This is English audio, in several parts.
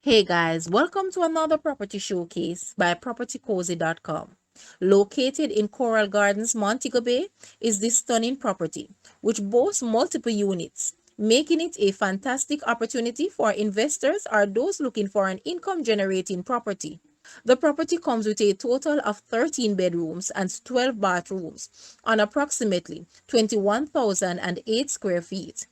Hey guys, welcome to another property showcase by propertycozy.com. Located in Coral Gardens, Montego Bay, is this stunning property, which boasts multiple units, making it a fantastic opportunity for investors or those looking for an income-generating property. The property comes with a total of 13 bedrooms and 12 bathrooms on approximately 21,008 square feet.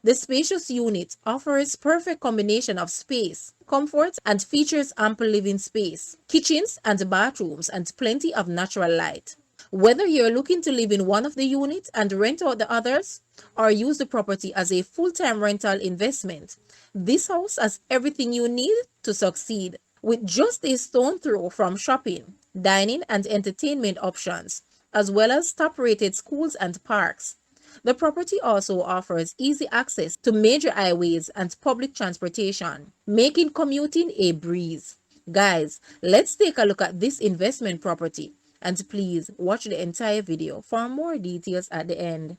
The spacious unit offers perfect combination of space, comfort, and features ample living space, kitchens and bathrooms, and plenty of natural light. Whether you're looking to live in one of the units and rent out the others, or use the property as a full-time rental investment, this house has everything you need to succeed. With just a stone throw from shopping, dining, and entertainment options, as well as top-rated schools and parks. The property also offers easy access to major highways and public transportation, making commuting a breeze. Guys, let's take a look at this investment property, and please watch the entire video for more details at the end.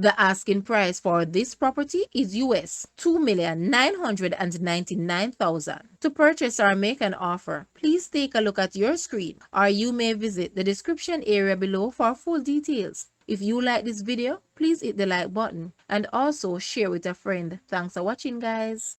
The asking price for this property is US $2,999,000. To purchase or make an offer, please take a look at your screen, or you may visit the description area below for full details. If you like this video, please hit the like button and also share with a friend. Thanks for watching, guys.